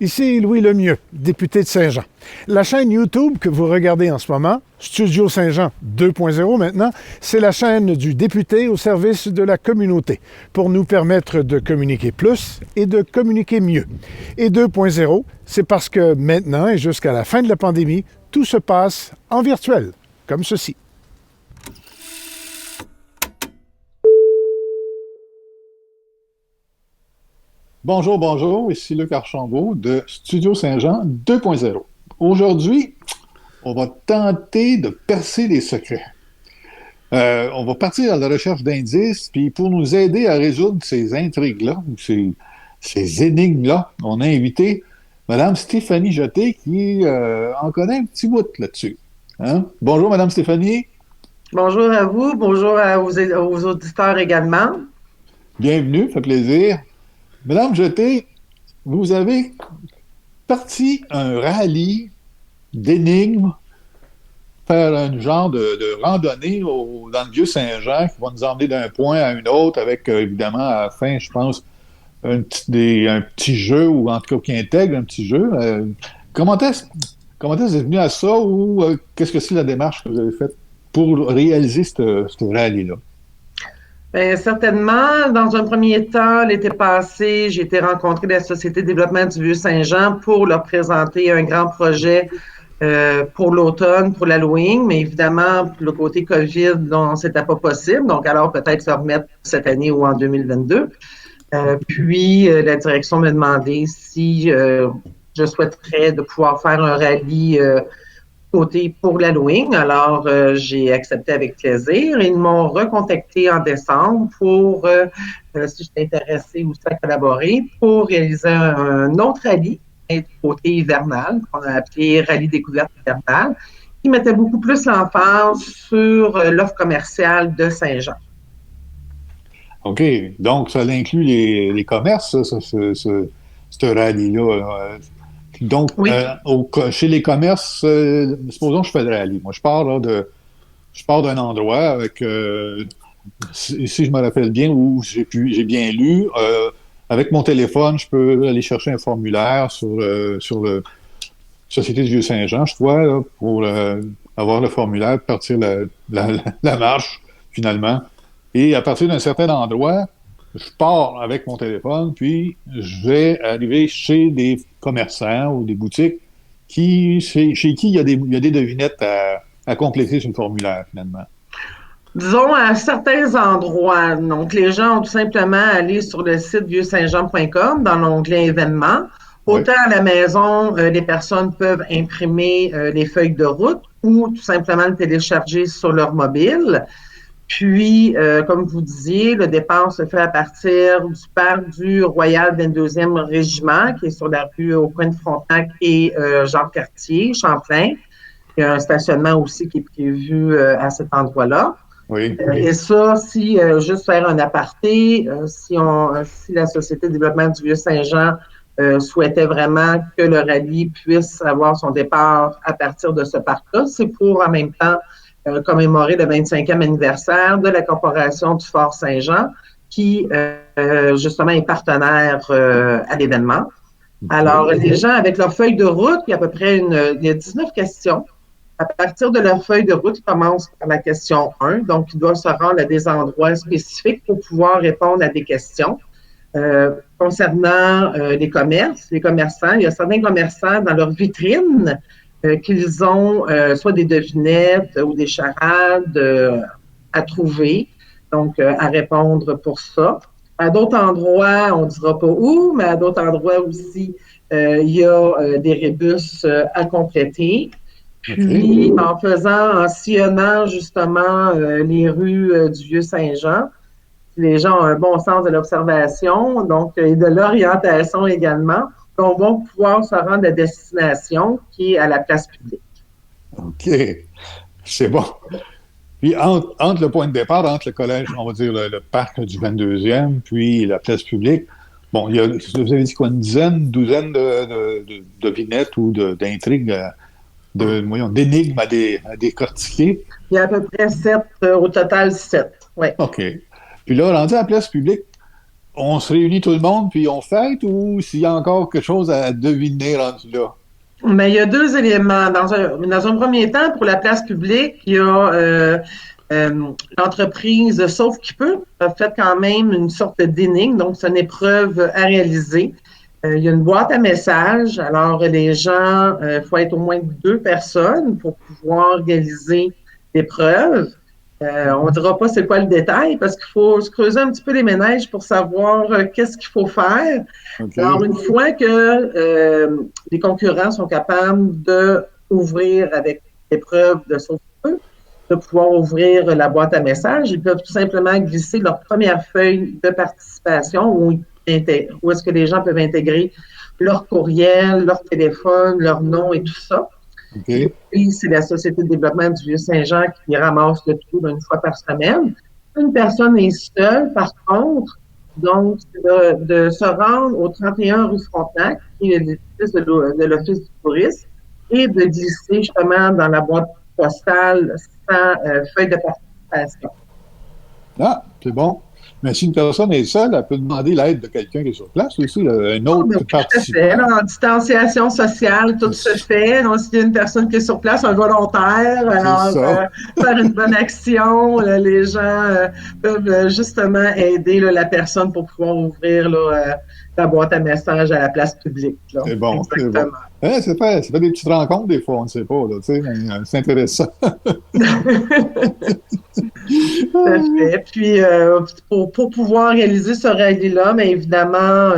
Ici Louis Lemieux, député de Saint-Jean. La chaîne YouTube que vous regardez en ce moment, Studio Saint-Jean 2.0 maintenant, c'est la chaîne du député au service de la communauté pour nous permettre de communiquer plus et de communiquer mieux. Et 2.0, c'est parce que maintenant et jusqu'à la fin de la pandémie, tout se passe en virtuel, comme ceci. Bonjour, ici Luc Archambault de Studio Saint-Jean 2.0. Aujourd'hui, on va tenter de percer les secrets. On va partir à la recherche d'indices, puis pour nous aider à résoudre ces intrigues-là, ou ces énigmes-là, on a invité Mme Stéphanie Jeté qui en connaît un petit bout là-dessus. Hein? Bonjour, Mme Stéphanie. Bonjour à vous, bonjour aux auditeurs également. Bienvenue, ça fait plaisir. Madame Jeté, vous avez parti un rallye d'énigmes, faire un genre de randonnée dans le Vieux-Saint-Jean qui va nous emmener d'un point à un autre avec, évidemment, à la fin, je pense, un petit jeu, ou en tout cas qui intègre un petit jeu. Comment est-ce que vous êtes venu à ça, ou qu'est-ce que c'est la démarche que vous avez faite pour réaliser ce rallye-là? Bien, certainement, dans un premier temps, l'été passé, j'ai été rencontrer la Société de développement du Vieux-Saint-Jean pour leur présenter un grand projet pour l'automne, pour l'Halloween, mais évidemment, pour le côté COVID, non, c'était pas possible. Donc, alors peut-être se remettre cette année ou en 2022. Puis, la direction m'a demandé si je souhaiterais de pouvoir faire un rallye côté pour l'Halloween. Alors, j'ai accepté avec plaisir. Ils m'ont recontacté en décembre pour, si je suis intéressée aussi à collaborer, pour réaliser un autre rallye, côté hivernal, qu'on a appelé Rallye découverte hivernale, qui mettait beaucoup plus l'emphase sur l'offre commerciale de Saint-Jean. OK. Donc, ça inclut les commerces, ce rallye-là. Donc, oui. Chez les commerces, supposons que je fais le rallye. Moi, je pars d'un endroit avec, si je me rappelle bien, où j'ai bien lu, avec mon téléphone, je peux aller chercher un formulaire sur le Société du Vieux-Saint-Jean, je crois, là, pour avoir le formulaire, partir la marche, finalement. Et à partir d'un certain endroit, je pars avec mon téléphone, puis je vais arriver chez des commerçants ou des boutiques chez qui il y a des devinettes à compléter sur le formulaire, finalement. Disons, à certains endroits, donc les gens ont tout simplement allé sur le site vieuxsaintjean.com dans l'onglet événements. Autant à la maison, les personnes peuvent imprimer les feuilles de route ou tout simplement le télécharger sur leur mobile. Puis, comme vous disiez, le départ se fait à partir du parc du Royal 22e Régiment, qui est sur la rue au coin de Frontenac et Jacques-Cartier, Champlain. Il y a un stationnement aussi qui est prévu à cet endroit-là. Oui. Et ça, juste faire un aparté, si la Société de développement du Vieux-Saint-Jean souhaitait vraiment que le rallye puisse avoir son départ à partir de ce parc-là, c'est pour en même temps commémorer le 25e anniversaire de la Corporation du Fort Saint-Jean, qui, justement, est partenaire à l'événement. Alors, les gens, avec leur feuille de route, il y a à peu près il y a 19 questions. À partir de leur feuille de route, ils commencent par la question 1. Donc, ils doivent se rendre à des endroits spécifiques pour pouvoir répondre à des questions. Concernant les commerçants, il y a certains commerçants dans leur vitrine qu'ils ont soit des devinettes ou des charades à trouver, donc à répondre pour ça. À d'autres endroits, on ne dira pas où, mais à d'autres endroits aussi, il y a des rébus à compléter. Puis, en sillonnant justement les rues du Vieux-Saint-Jean, les gens ont un bon sens de l'observation, donc et de l'orientation également. On va pouvoir se rendre à destination qui est à la place publique. OK. C'est bon. Puis, entre le point de départ, entre le collège, on va dire le parc du 22e, puis la place publique, bon, il y a, vous avez dit quoi, une douzaine de vignettes ou d'intrigues, d'énigmes à décortiquer? Il y a à peu près 7, au total 7, oui. OK. Puis là, rendu à la place publique, on se réunit tout le monde, puis on fête, ou s'il y a encore quelque chose à deviner rendu là? Mais il y a deux éléments. Dans un premier temps, pour la place publique, il y a l'entreprise Sauf qui peut a fait quand même une sorte d'énigme, donc c'est une épreuve à réaliser. Il y a une boîte à messages. Alors, les gens, il faut être au moins deux personnes pour pouvoir réaliser l'épreuve. On ne dira pas c'est quoi le détail parce qu'il faut se creuser un petit peu les ménages pour savoir qu'est-ce qu'il faut faire. OK. Alors, une fois que les concurrents sont capables d'ouvrir avec l'épreuve de sauveteur, de pouvoir ouvrir la boîte à messages, ils peuvent tout simplement glisser leur première feuille de participation où est-ce que les gens peuvent intégrer leur courriel, leur téléphone, leur nom et tout ça. OK. Puis, c'est la Société de développement du Vieux-Saint-Jean qui ramasse le tout une fois par semaine. Une personne est seule, par contre, donc, de se rendre au 31 rue Frontenac, qui est l'édifice de l'Office du tourisme, et de glisser justement dans la boîte postale sans feuille de participation. Ah, c'est bon. Mais si une personne est seule, elle peut demander l'aide de quelqu'un qui est sur place aussi, là, un autre participant. Là, en distanciation sociale, tout se fait. Donc, s'il y a une personne qui est sur place, un volontaire, alors faire une bonne action, les gens peuvent justement aider la personne pour pouvoir ouvrir la boîte à messages à la place publique. Là. C'est bon, exactement. c'est bon. Ouais, ça fait des petites rencontres des fois, on ne sait pas, là, tu sais, mais c'est intéressant. Tout à fait. Puis, pour pouvoir réaliser ce rallye-là, mais évidemment,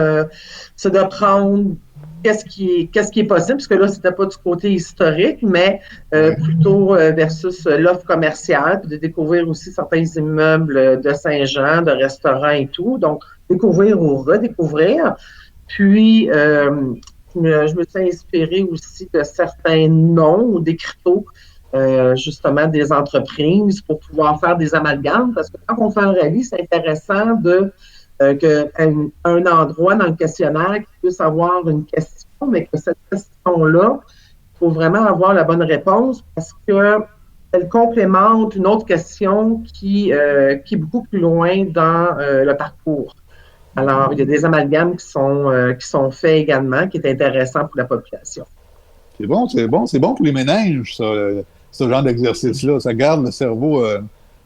c'est de prendre qu'est-ce qui est possible, puisque là, c'était pas du côté historique, mais plutôt versus l'offre commerciale, puis de découvrir aussi certains immeubles de Saint-Jean, de restaurants et tout. Donc, découvrir ou redécouvrir. Puis, je me suis inspirée aussi de certains noms ou d'écriteaux justement des entreprises pour pouvoir faire des amalgames, parce que quand on fait un rallye, c'est intéressant qu'un endroit dans le questionnaire qui puisse avoir une question, mais que cette question-là, il faut vraiment avoir la bonne réponse parce qu'elle complémente une autre question qui est beaucoup plus loin dans le parcours. Alors, il y a des amalgames qui sont faits également, qui est intéressant pour la population. C'est bon, c'est bon. C'est bon pour les ménages, ça, ce genre d'exercice-là. Ça garde le cerveau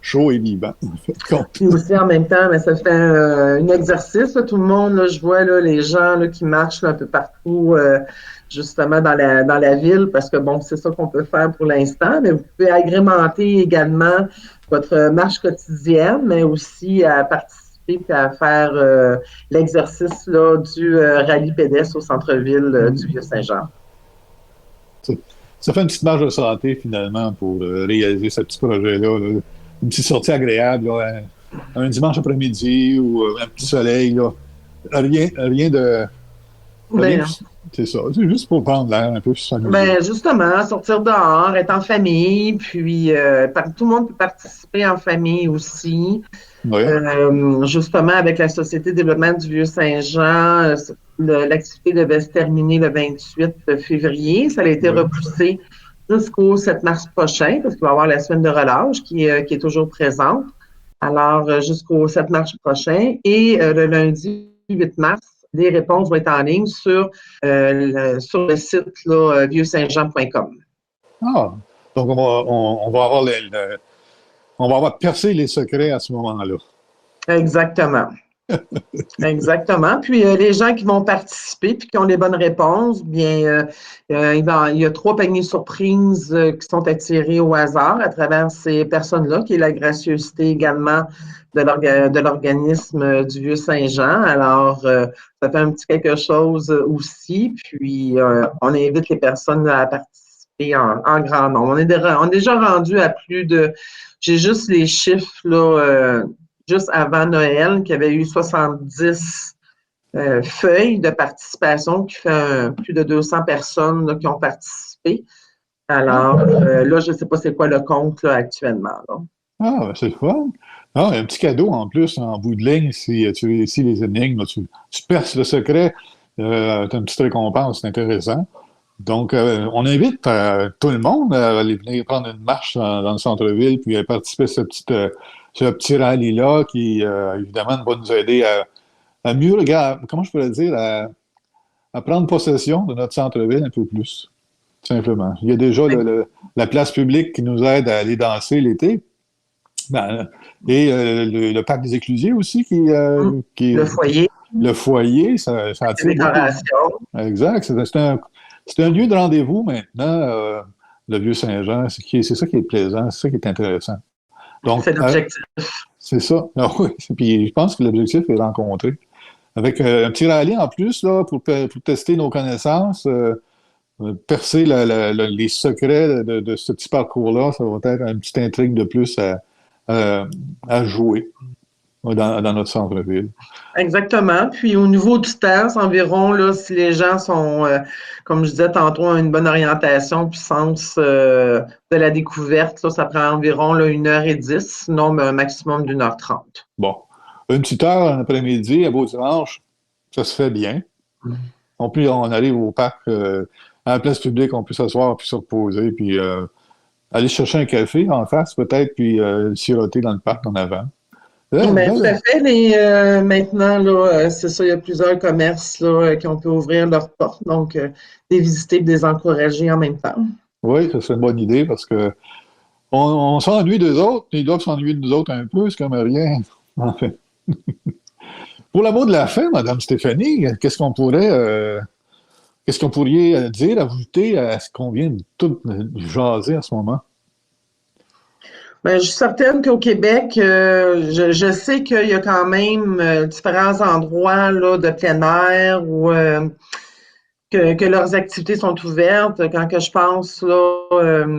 chaud et vivant. Puis aussi, en même temps, mais ça fait un exercice. Là, tout le monde, là, je vois les gens qui marchent un peu partout, justement dans la ville, parce que, bon, c'est ça qu'on peut faire pour l'instant, mais vous pouvez agrémenter également votre marche quotidienne, mais aussi à participer et à faire l'exercice du rallye pédestre au centre-ville du Vieux-Saint-Jean. Ça fait une petite marge de santé, finalement, pour réaliser ce petit projet-là. Là. Une petite sortie agréable, là, un dimanche après-midi ou un petit soleil. Là. Rien de... C'est ça. C'est juste pour prendre l'air un peu. Justement, sortir dehors, être en famille, puis tout le monde peut participer en famille aussi. Oui. Justement, avec la Société de développement du Vieux-Saint-Jean, l'activité devait se terminer le 28 février. Ça a été repoussé jusqu'au 7 mars prochain, parce qu'il va y avoir la semaine de relâche qui est toujours présente. Alors, jusqu'au 7 mars prochain. Et le lundi 8 mars, les réponses vont être en ligne sur le site vieuxsaintjean.com. Ah, donc on va avoir percé les secrets à ce moment-là. Exactement. Exactement. Puis les gens qui vont participer puis qui ont les bonnes réponses, bien, il y a 3 paniers surprises qui sont attirés au hasard à travers ces personnes-là, qui est la gracieuseté également de l'organisme du Vieux-Saint-Jean. Alors, ça fait un petit quelque chose aussi. Puis, on invite les personnes à participer en grand nombre. On est déjà rendu à plus de... J'ai juste les chiffres, là, juste avant Noël, qu'il y avait eu 70 feuilles de participation, qui fait plus de 200 personnes là, qui ont participé. Alors, là, je ne sais pas c'est quoi le compte là, actuellement. Là. Ah, ben c'est le fun. Ah, un petit cadeau en plus, en bout de ligne, si tu réussis les énigmes, tu perces le secret, tu as une petite récompense, c'est intéressant. Donc, on invite tout le monde à aller venir prendre une marche dans le centre-ville, puis à participer à ce petit rallye-là qui, évidemment, va nous aider à mieux, regarde, comment je pourrais dire, à prendre possession de notre centre-ville un peu plus, tout simplement. Il y a déjà la place publique qui nous aide à aller danser l'été. Ben, et le parc des Éclusiers aussi Le foyer, le foyer, ça la attire beaucoup. décoration. Exact. C'est un lieu de rendez-vous maintenant, le Vieux-Saint-Jean. C'est ça qui est plaisant, c'est ça qui est intéressant. Donc, C'est l'objectif. c'est ça. Ah oui. Puis je pense que l'objectif est rencontré. Avec un petit rallye en plus là, pour tester nos connaissances, percer les secrets de ce petit parcours-là, ça va être une petite intrigue de plus à jouer dans notre centre-ville. Exactement. Puis au niveau du temps, c'est environ, là, si les gens sont, comme je disais tantôt, ont une bonne orientation puis sens de la découverte, là, ça prend environ là, 1h10, sinon ben, un maximum d'1h30. Bon. Une petite heure en après-midi, un beau dimanche, ça se fait bien. On arrive au parc, à la place publique, on peut s'asseoir puis se reposer, puis aller chercher un café en face peut-être, puis siroter dans le parc en avant. Ben, tout à fait. Maintenant, là, c'est ça, il y a plusieurs commerces là, qui ont pu ouvrir leurs portes, donc des visiter et des encourager en même temps. Oui, ça serait une bonne idée parce que on s'ennuie d'eux autres, ils doivent s'ennuyer de nous autres un peu, c'est comme rien. En fait. Pour l'amour de la fin, Madame Stéphanie, qu'est-ce qu'on pourrait dire, ajouter à ce qu'on vient de tout jaser en ce moment? Ben, je suis certaine qu'au Québec, je sais qu'il y a quand même différents endroits là, de plein air où que leurs activités sont ouvertes. Quand que je pense là,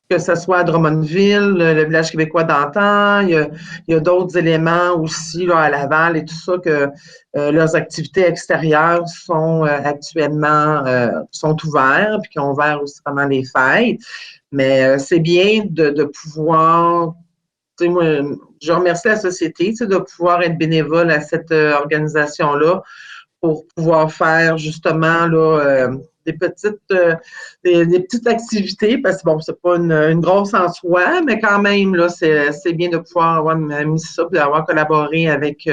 que ce soit à Drummondville, le village québécois d'antan, il y a d'autres éléments aussi là, à Laval et tout ça que leurs activités extérieures sont actuellement sont ouvertes puis qui ont ouvert aussi pendant les fêtes. Mais c'est bien de pouvoir, tu sais, moi, je remercie la société, tu sais, de pouvoir être bénévole à cette organisation-là pour pouvoir faire justement là, des petites activités, parce que bon, c'est pas une grosse en soi, mais quand même, là, c'est bien de pouvoir avoir mis ça, puis d'avoir collaboré avec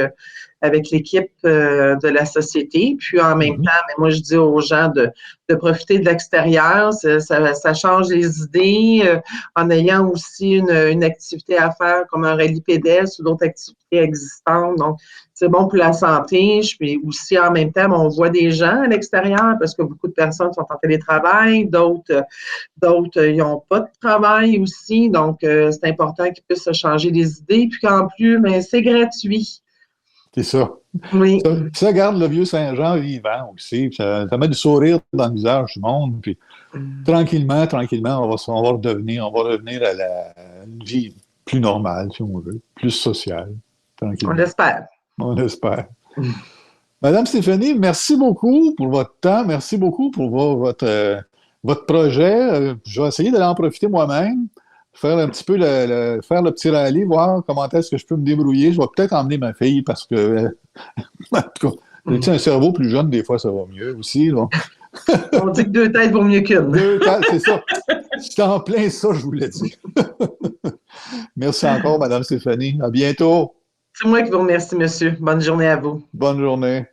l'équipe de la société. Puis en même temps, mais moi, je dis aux gens de profiter de l'extérieur, ça change les idées, en ayant aussi une activité à faire comme un rallye pédestre ou d'autres activités existantes. Donc, c'est bon pour la santé. Puis aussi, en même temps, on voit des gens à l'extérieur parce que beaucoup de personnes sont en télétravail, d'autres, ils n'ont pas de travail aussi. Donc, c'est important qu'ils puissent se changer les idées. Puis qu'en plus, mais c'est gratuit. C'est ça. Oui. Ça garde le vieux Saint-Jean vivant aussi. Ça met du sourire dans le visage du monde. Puis tranquillement, on va revenir à une vie plus normale, si on veut, plus sociale. On l'espère. On l'espère. Madame Stéphanie, merci beaucoup pour votre temps. Merci beaucoup pour votre projet. Je vais essayer d'aller en profiter moi-même, faire un petit peu faire le petit rallye, voir comment est-ce que je peux me débrouiller. Je vais peut-être emmener ma fille parce que, en tout cas, un cerveau plus jeune, des fois, ça va mieux aussi. Donc. On dit que 2 têtes vaut mieux qu'une. 2 têtes, c'est ça. C'est en plein ça, je vous l'ai dit. Merci encore, Madame Stéphanie. À bientôt. C'est moi qui vous remercie, monsieur. Bonne journée à vous. Bonne journée.